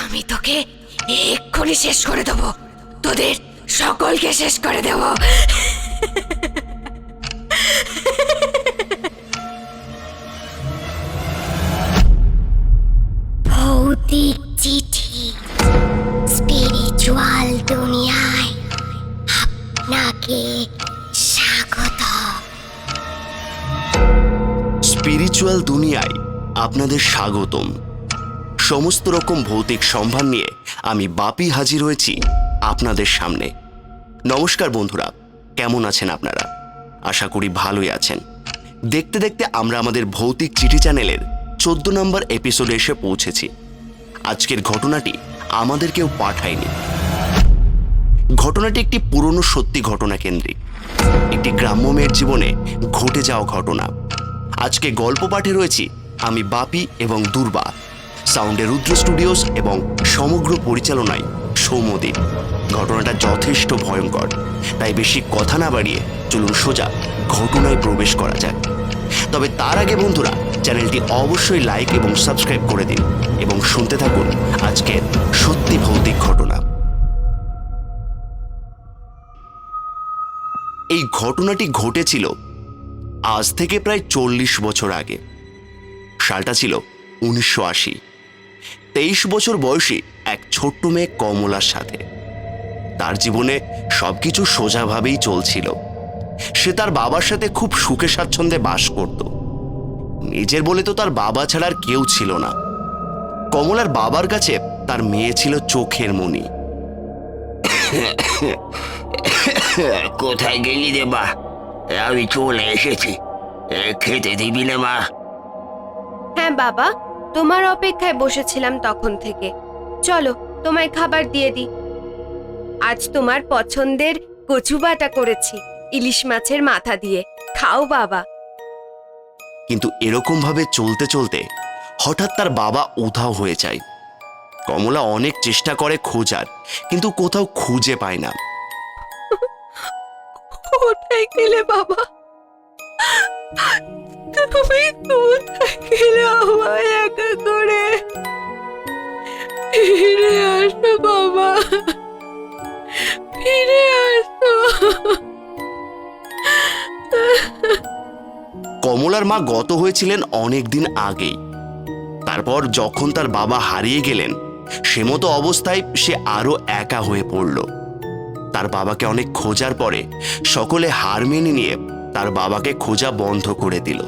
আমি তোকে এক্ষুনি শেষ করে দেব, তোদের সকলকে শেষ করে দেব। ভৌতিক চিঠি স্পিরিচুয়াল দুনিয়ায় আপনাকে স্বাগত। স্পিরিচুয়াল দুনিয়ায় আপনাদের স্বাগতম। সমস্ত রকম ভৌতিক সম্ভার নিয়ে আমি বাপি হাজির হয়েছি আপনাদের সামনে। নমস্কার বন্ধুরা, কেমন আছেন আপনারা? আশা করি ভালোই আছেন। দেখতে দেখতে আমরা আমাদের ভৌতিক চিঠি চ্যানেলের 14 নম্বর এপিসোডে এসে পৌঁছেছি। আজকের ঘটনাটি আমাদের কেউ পাঠায়নি। ঘটনাটি একটি পুরনো সত্যি ঘটনা কেন্দ্রিক, একটি গ্রাম্য মেয়ের জীবনে ঘটে যাওয়া ঘটনা। আজকে গল্প পাঠে রয়েছি আমি বাপি এবং দুর্বা, সাউন্ডে রুদ্র স্টুডিওস এবং সমগ্র পরিচালনায় সৌম্যদীপ। ঘটনাটা যথেষ্ট ভয়ঙ্কর, তাই বেশি কথা না বাড়িয়ে চলুন সোজা ঘটনায় প্রবেশ করা যাক। তবে তার আগে বন্ধুরা, চ্যানেলটি অবশ্যই লাইক এবং সাবস্ক্রাইব করে দিন এবং শুনতে থাকুন আজকের সত্যি ভৌতিক ঘটনা। এই ঘটনাটি ঘটেছিল আজ থেকে প্রায় 40 বছর আগে। সালটা ছিল 1980। 23 বছর বয়সী এক ছোট্ট মেয়ে কমলার সাথে। তার জীবনে সবকিছু সোজাভাবেই চলছিল। সে তার বাবার সাথে খুব সুখে স্বাচ্ছন্দ্যে বাস করত। নিজের বলে তো তার বাবা ছাড়া আর কেউ ছিল না। কমলার বাবার কাছে তার মেয়ে ছিল চোখের মণি। কোথায় গেলি রে মা? আমি চলে এসেছি, খেতে দিবি না মা? হ্যাঁ বাবা, তোমার অপেক্ষায় বসেছিলাম তখন থেকে। চলো তোমায় খাবার দিয়ে দিই। আজ তোমার পছন্দের কচু বাটা করেছি ইলিশ মাছের মাথা দিয়ে, খাও বাবা। কিন্তু এরকম ভাবে চলতে চলতে হঠাৎ তার বাবা উধাও হয়ে যায়। কমলা অনেক চেষ্টা করে খোঁজার, কিন্তু কোথাও খুঁজে পায় না। কোথায় গেলে বাবা? তুমি কোথায় গেলে আমায় একা করে? ফিরে আসো বাবা, ফিরে আসো। কমলার মা গত হয়েছিলেন অনেক দিন আগেই। তারপর যখন তার বাবা হারিয়ে গেলেন, সে মতো অবস্থায় সে আরো একা হয়ে পড়ল। তার বাবাকে অনেক খোঁজার পরে সকলে হার মেনে নিয়ে তার বাবাকে খোঁজা বন্ধ করে দিল।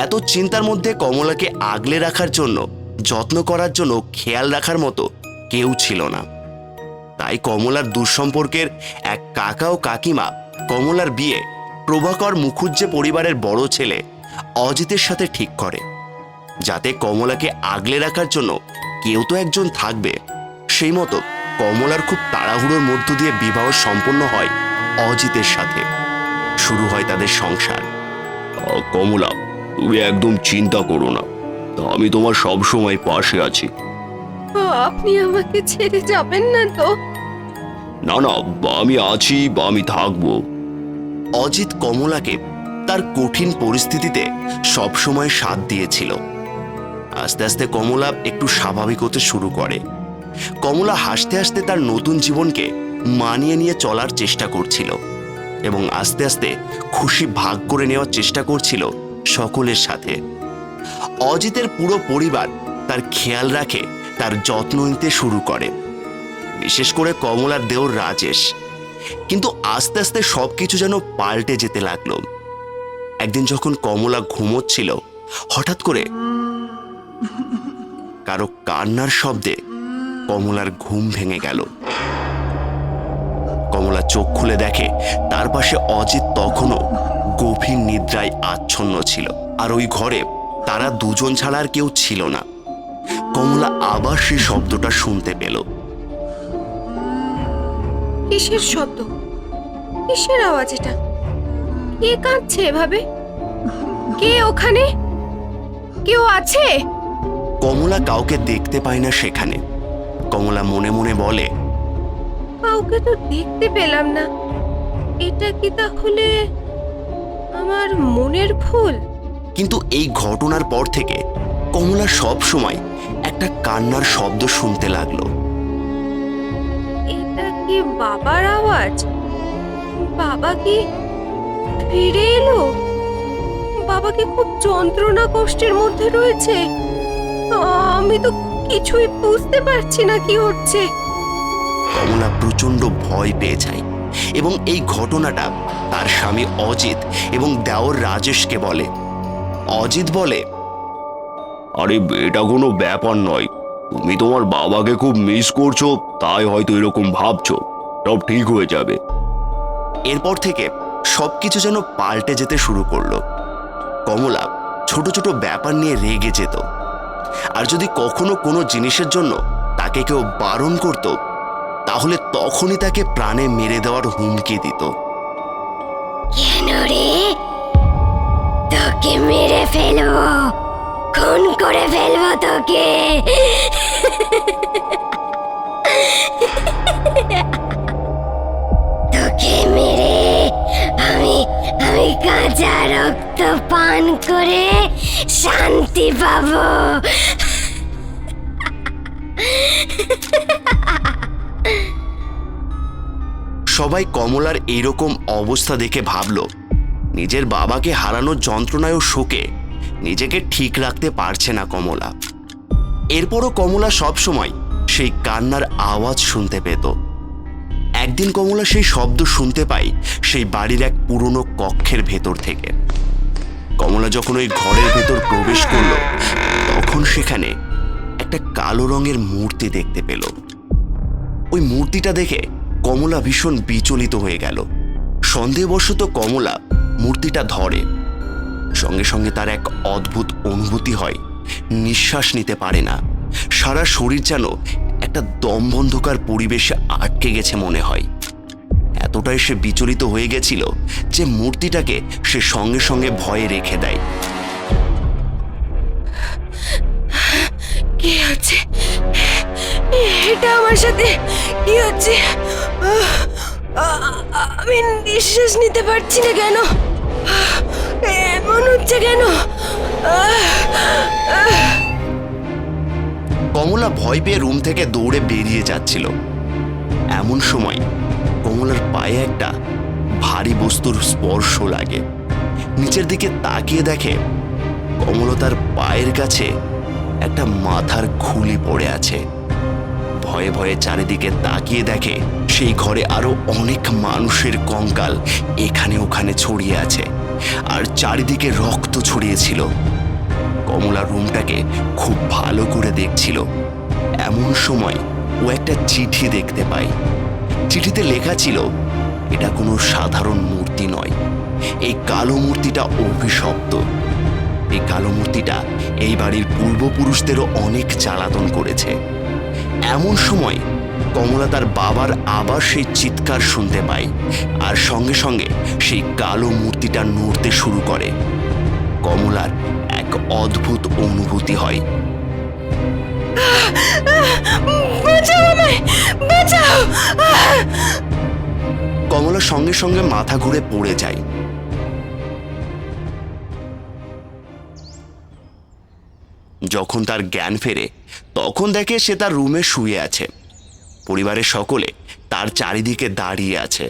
এত চিন্তার মধ্যে কমলাকে আগলে রাখার জন্য, যত্ন করার জন্য, খেয়াল রাখার মতো কেউ ছিল না। তাই কমলার দুঃসম্পর্কের এক কাকা ও কাকিমা কমলার বিয়ে প্রভাকর মুখুজ্জে পরিবারের বড় ছেলে অজিতের সাথে ঠিক করে, যাতে কমলাকে আগলে রাখার জন্য কেউ তো একজন থাকবে। সেই মতো কমলার খুব তাড়াহুড়োর মধ্য দিয়ে বিবাহ সম্পন্ন হয় অজিতের সাথে। শুরু হয় তাদের সংসার। কমলা, তুমি একদম চিন্তা করো না, আমি তোমার সব সময় পাশে আছি। আপনি আমাকে ছেড়ে যাবেন না তো? না না, আমি আছি, আমি থাকবো। অজিত কমলাকে তার কঠিন পরিস্থিতিতে সবসময় সাথ দিয়েছিল। আস্তে আস্তে কমলা একটু স্বাভাবিক হতে শুরু করে। কমলা হাসতে হাসতে তার নতুন জীবনকে মানিয়ে নিয়ে চলার চেষ্টা করছিল এবং আস্তে আস্তে খুশি ভাগ করে নেওয়ার চেষ্টা করছিল সকলের সাথে। অজিতের পুরো পরিবার তার খেয়াল রাখে, তার যত্ন নিতে শুরু করে, বিশেষ করে কমলার দেওর রাজেশ। কিন্তু আস্তে আস্তে সবকিছু যেন পাল্টে যেতে লাগলো। একদিন যখন কমলা ঘুমোচ্ছিল, হঠাৎ করে কারো কান্নার শব্দে কমলার ঘুম ভেঙে গেল। কমলা চোখ খুলে দেখে তার পাশে অজিত তখনও গভীর নিদ্রায় আচ্ছন্ন ছিল, আর ওই ঘরে তারা দুজন ছাড়া আর কেউ ছিল না। কমলা আবার সেই শব্দটা শুনতে পেল। কিসের শব্দ? কিসের আওয়াজ এটা? কে কাঁদছে এভাবে? কে ওখানে? কেউ আছে? কমলা কাউকে দেখতে পায় না সেখানে। কমলা মনে মনে বলে, কাউকে তো দেখতে পেলাম না। এটা কি তাহলে আমার মনের ভুল? কিন্তু এই ঘটনার পর থেকে কমলা সব সময় একটা কান্নার শব্দ শুনতে লাগলো। এটা কি বাবার আওয়াজ? বাবা কি ফিরে এলো? বাবা কি খুব যন্ত্রণা কষ্টের মধ্যে রয়েছে? আমি তো কিছুই বুঝতে পারছি না কি হচ্ছে। কমলা প্রচন্ড ভয় পেয়ে যায় এবং এই ঘটনাটা তার স্বামী অজিত এবং দেওর রাজেশকে বলে। অজিত বলে, আরে এটা কোনো ব্যাপার নয়, তুমি তোমার বাবাকে খুব মিস করছো, তাই হয়তো এরকম ভাবছো, সব ঠিক হয়ে যাবে। এরপর থেকে সবকিছু যেন পাল্টে যেতে শুরু করলো। কমলা ছোট ছোট ব্যাপার নিয়ে রেগে যেত, আর যদি কখনো কোনো জিনিসের জন্য তাকে কেউ বারণ করত, তাহলে তখনই তাকে প্রাণে মেরে দেওয়ার হুমকি দিত। কেন রে? তোকে মেরে ফেলবো, খুন করে ফেলবো তোকে। তোকে মেরে আমি আমি কাঁচা রক্ত পান করে শান্তি পাবো। সবাই কমলার এইরকম অবস্থা দেখে ভাবল, নিজের বাবাকে হারানোর যন্ত্রণায় ও শোকে নিজেকে ঠিক রাখতে পারছে না কমলা। এরপরও কমলা সবসময় সেই কান্নার আওয়াজ শুনতে পেত। একদিন কমলা সেই শব্দ শুনতে পায় সেই বাড়ির এক পুরনো কক্ষের ভেতর থেকে। কমলা যখন ওই ঘরের ভেতর প্রবেশ করলো, তখন সেখানে একটা কালো রঙের মূর্তি দেখতে পেল। ওই মূর্তিটা দেখে কমলা ভীষণ বিচলিত হয়ে গেল। সন্দেহবশত কমলা মূর্তিটা ধরে। সঙ্গে সঙ্গে তার এক অদ্ভুত অনুভূতি হয়, নিঃশ্বাস নিতে পারে না। সারা শরীর যেন একটা দমবন্ধকার পরিবেশে আটকে গেছে মনে হয়। এতটাই সে বিচলিত হয়ে গেছিল যে মূর্তিটাকে সে সঙ্গে সঙ্গে ভয়ে রেখে দেয়। কি হচ্ছে? এটা আমার সাথে কি হচ্ছে? আমি নিঃশ্বাস নিতে পারছি না কেন? এমন হচ্ছে কেন? কমলা ভয় পেয়ে রুম থেকে দৌড়ে বেরিয়ে যাচ্ছিল। এমন সময় কমলার পায়ে একটা ভারী বস্তুর স্পর্শ লাগে। নিচের দিকে তাকিয়ে দেখে কমলা তার পায়ের কাছে একটা মাথার খুলি পড়ে আছে। ভয়ে ভয়ে চারিদিকে তাকিয়ে দেখে সেই ঘরে আরো অনেক মানুষের কঙ্কাল এখানে ওখানে ছড়িয়ে আছে, আর চারিদিকে রক্ত ছড়িয়েছিল। কমলা রুমটাকে খুব ভালো করে দেখছিল। এমন সময় ও একটা চিঠি দেখতে পায়। চিঠিতে লেখা ছিল, এটা কোনো সাধারণ মূর্তি নয়, এই কালো মূর্তিটা অভিশপ্ত। এই কালো মূর্তিটা এই বাড়ির পূর্বপুরুষদেরও অনেক জ্বালাতন করেছে। এমন সময় কমলা তার বাবার আবার সেই চিৎকার শুনতে পায়, আর সঙ্গে সঙ্গে সেই কালো মূর্তিটা নড়তে শুরু করে। কমলার এক অদ্ভুত অনুভূতি হয়। বাঁচাও আমায়, বাঁচাও! কমলা সঙ্গে সঙ্গে মাথা ঘুরে পড়ে যায়। যখন তার জ্ঞান ফেরে, তখন দেখে সে তার রুমে শুয়ে আছে। পরিবারের সকলে তার চারিদিকে দাঁড়িয়ে আছে।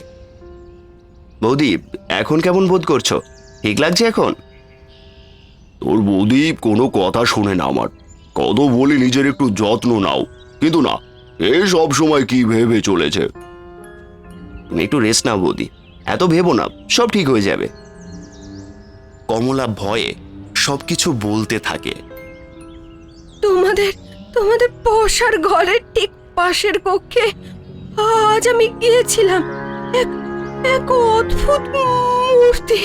বৌদি, এখন কেমন বোধ করছো? ঠিক লাগছে এখন? তোর বৌদি কোনো কথা শোনে না আমার। কত বলি নিজের একটু যত্ন নাও, কিন্তু না, এ সব সময় কি ভেবে চলেছে। তুমি একটু রেস্ট নাও বৌদি, এত ভেবো না, সব ঠিক হয়ে যাবে। কমলা ভয়ে সবকিছু বলতে থাকে। তোমাদের তোমাদের বসার ঘরের ঠিক পাশের কক্ষে আজ আমি গিয়েছিলাম। এক অদ্ভুত মূর্তি,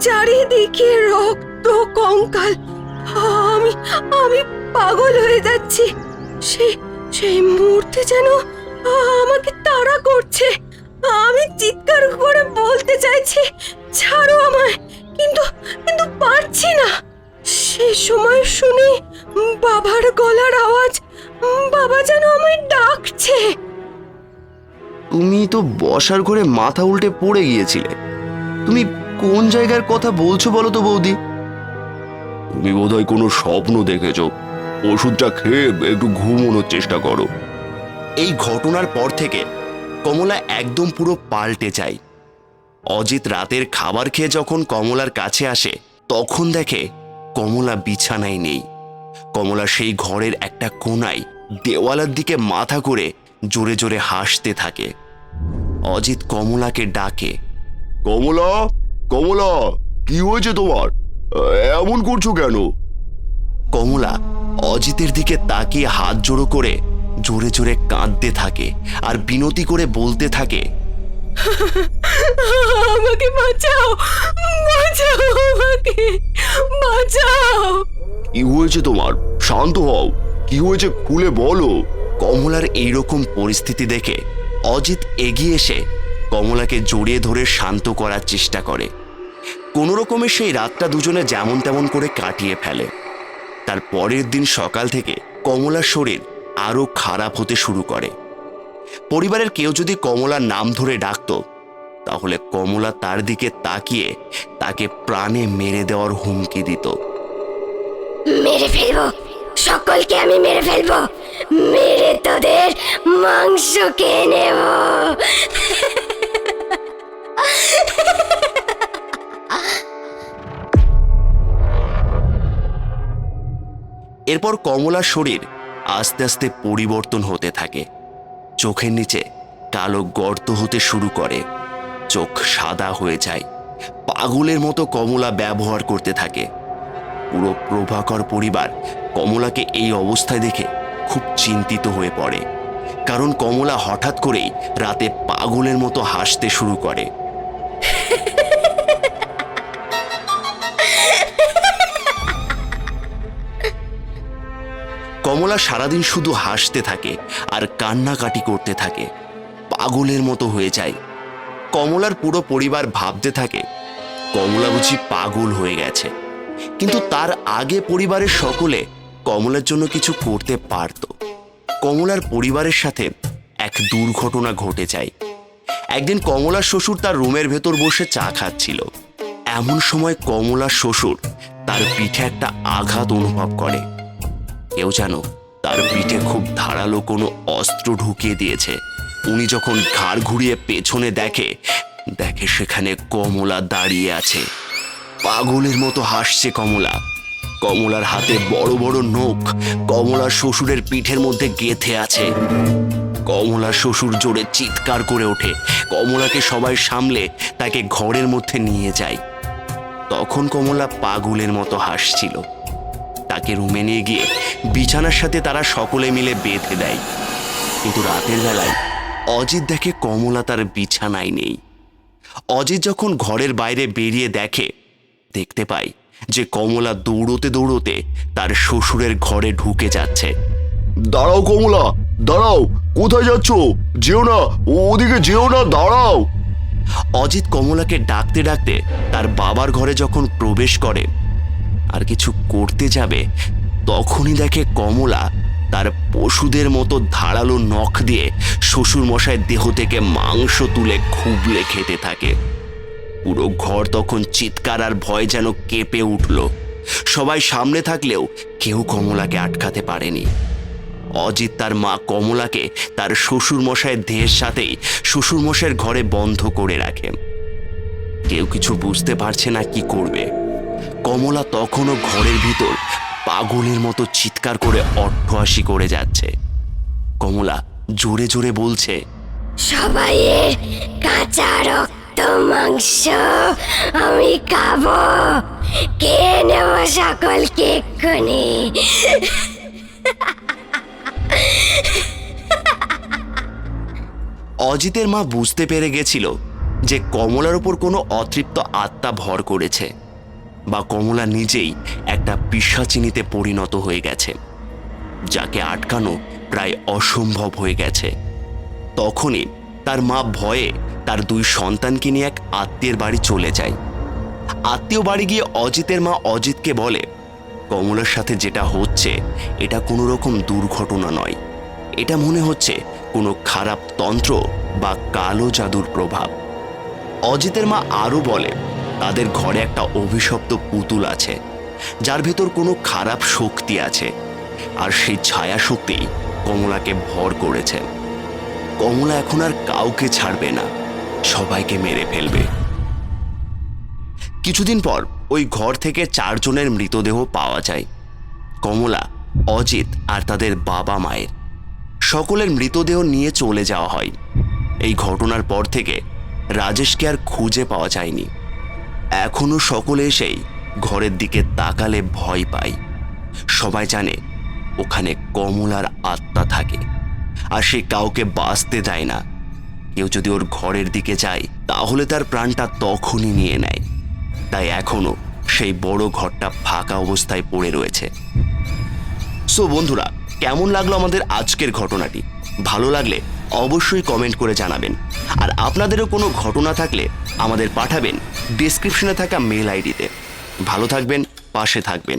চারিদিকে রক্ত কঙ্কাল। আমি আমি পাগল হয়ে যাচ্ছি। সেই মূর্তি যেন আমাকে তাড়া করছে। আমি চিৎকার করে বলতে চাইছি, ছাড়ো আমায়, কিন্তু কিন্তু পারছি না। সে সময় শুনি বাবার গলার আওয়াজ। বাবা যেন আমায় ডাকছে। তুমি তো বসার ঘরে মাথা উল্টে পড়ে গিয়েছিলে। তুমি কোন জায়গার কথা বলছো বলো তো বৌদি? তুমি বোধহয় কোনো স্বপ্ন দেখেছো। ওষুধটা খেয়ে একটু ঘুমানোর চেষ্টা করো। এই ঘটনার পর থেকে কমলা একদম পুরো পাল্টে যায়। অজিত রাতের খাবার খেয়ে যখন কমলার কাছে আসে তখন দেখে কমলা বিছানায় নেই। কমলা সেই ঘরের একটা কোণায় দেওয়ালের দিকে মাথা করে জোরে জোরে হাসতে থাকে। অজিত কমলাকে ডাকে, কমলা, কমলা, কি হয়েছে তোমার? এমন করছো কেন? কমলা অজিতের দিকে তাকিয়ে হাত জোড়ো করে জোরে জোরে কাঁদতে থাকে আর বিনতি করে বলতে থাকে, আমাকে বাঁচাও, বাঁচাও, আমাকে বাঁচাও। কি হয়েছে তোমার? শান্ত হও, কি হয়েছে খুলে বলো। কমলার এইরকম পরিস্থিতি দেখে অজিত এগিয়ে এসে কমলাকে জড়িয়ে ধরে শান্ত করার চেষ্টা করে। কোনো রকমে সেই রাতটা দুজনে যেমন তেমন করে কাটিয়ে ফেলে। তার পরের দিন সকাল থেকে কমলার শরীর আরো খারাপ হতে শুরু করে। পরিবারের কেউ যদি কমলার নাম ধরে ডাকতো তাহলে কমলা তার দিকে তাকিয়ে তাকে প্রাণে মেরে দেওয়ার হুমকি দিত। মেরে ফেলবো, সকলকে আমি মেরে ফেলবো, মেরে তোদের মাংস খেয়ে নেব। এরপর কমলার শরীর আস্তে আস্তে পরিবর্তন হতে থাকে। চোখের নিচে কালো গর্ত হতে শুরু করে, চোখ সাদা হয়ে যায়। পাগলের মতো কমলা ব্যবহার করতে থাকে। পুরো প্রভাকর পরিবার কমলাকে এই অবস্থায় দেখে খুব চিন্তিত হয়ে পড়ে, কারণ কমলা হঠাৎ করেই রাতে পাগলের মতো হাসতে শুরু করে। কমলা সারাদিন শুধু হাসতে থাকে আর কান্নাকাটি করতে থাকে, পাগলের মতো হয়ে যায়। কমলার পুরো পরিবার ভাবতে থাকে কমলা বুঝি পাগল হয়ে গেছে। কিন্তু তার আগে পরিবারের সকলে কমলার জন্য কিছু করতে পারত। কমলার পরিবারের সাথে এক দুর্ঘটনা ঘটে যায়। একদিন কমলার শ্বশুর তার রুমের ভেতর বসে চা খাচ্ছিল। এমন সময় কমলার শ্বশুর তার পিঠে একটা আঘাত অনুভব করে। কেউ যেন তার পিঠে খুব ধারালো কোনো অস্ত্র ঢুকিয়ে দিয়েছে। উনি যখন ঘাড় ঘুরিয়ে পেছনে দেখে সেখানে কমলা দাঁড়িয়ে আছে। পাগলের মতো হাসছে কমলা। কমলার হাতে বড় বড় নখ কমলার শ্বশুরের পিঠের মধ্যে গেঁথে আছে। কমলার শ্বশুর জোরে চিৎকার করে ওঠে। কমলাকে সবাই সামলে তাকে ঘরের মধ্যে নিয়ে যায়। তখন কমলা পাগলের মতো হাসছিল। তাকে রুমে নিয়ে গিয়ে বিছানার সাথে তারা সকলে মিলে বেঁধে দেয়। কিন্তু রাতের বেলায় অজিত দেখে কমলা তার বিছানায় নেই। অজিত যখন ঘরের বাইরে বেরিয়ে দেখতে পায় যে কমলা দৌড়তে দৌড়তে তার শ্বশুরের ঘরে ঢুকে যাচ্ছে। দাঁড়াও কমলা, দাঁড়াও, কোথায় যাচ্ছ? যেও না, ওদিকে যেও না, দাঁড়াও। অজিত কমলাকে ডাকতে ডাকতে তার বাবার ঘরে যখন প্রবেশ করে আর কিছু করতে যাবে তখনই দেখে কমলা তার পশুদের মতো ধারালো নখ দিয়ে শ্বশুর মশাইয়ের দেহ থেকে মাংস তুলে খুবলে খেতে থাকে। পুরো ঘর তখন চিৎকার আর ভয় যেন কেঁপে উঠল। সবাই সামনে থাকলেও কেউ কমলাকে আটকাতে পারেনি। অজিত তার মা কমলাকে তার শ্বশুর মশাইয়ের দেহের সাথেই শ্বশুর মশাইয়ের ঘরে বন্ধ করে রাখে। কেউ কিছু বুঝতে পারছে না কি করবে। কমলা তখনও ঘরের ভিতর পাগলের মতো চিৎকার করে অট্টহাসি করে যাচ্ছে। কমলা জোরে জোরে বলছে, সবাইয়ের কাঁচা রক্ত মাংস আমি খাবো, কে নেব সকলকে এক্ষুনি। অজিতের মা বুঝতে পেরে গেছিল যে কমলার উপর কোনো অতৃপ্ত আত্মা ভর করেছে বা কমলা নিজেই একটা পিশাচিনীতে পরিণত হয়ে গেছে, যাকে আটকানো প্রায় অসম্ভব হয়ে গেছে। তখনই তার মা ভয়ে তার 2 সন্তানকে নিয়ে এক আত্মীয়ের বাড়ি চলে যায়। আত্মীয় বাড়ি গিয়ে অজিতের মা অজিতকে বলে, কমলার সাথে যেটা হচ্ছে এটা কোনো রকম দুর্ঘটনা নয়, এটা মনে হচ্ছে কোনো খারাপ তন্ত্র বা কালো জাদুর প্রভাব। অজিতের মা আরও বলে, তাদের ঘরে একটা অভিশপ্ত পুতুল আছে যার ভেতর কোনো খারাপ শক্তি আছে। আর সেই ছায়া শক্তি কমলাকে ভর করেছে। কমলা এখন আর কাউকে ছাড়বে না, সবাইকে মেরে ফেলবে। কিছুদিন পর ওই ঘর থেকে 4 জনের মৃতদেহ পাওয়া যায়। কমলা, অজিত আর তাদের বাবা মায়ের সকলের মৃতদেহ নিয়ে চলে যাওয়া হয়। এই ঘটনার পর থেকে রাজেশকে আর খুঁজে পাওয়া যায়নি। এখনো সকলে এসেই ঘরের দিকে তাকালে ভয় পায়। সবাই জানে ওখানে কমলার আত্মা থাকে, আর সে কাউকে বাঁচতে দেয় না। কেউ যদি ওর ঘরের দিকে যায় তাহলে তার প্রাণটা তখনই নিয়ে নেয়। তাই এখনো সেই বড় ঘরটা ফাঁকা অবস্থায় পড়ে রয়েছে। সো বন্ধুরা, কেমন লাগলো আমাদের আজকের ঘটনাটি? ভালো লাগলে অবশ্যই কমেন্ট করে জানাবেন। আর আপনাদেরও কোনো ঘটনা থাকলে আমাদের পাঠাবেন ডেসক্রিপশনে থাকা মেল আইডিতে। ভালো থাকবেন, পাশে থাকবেন।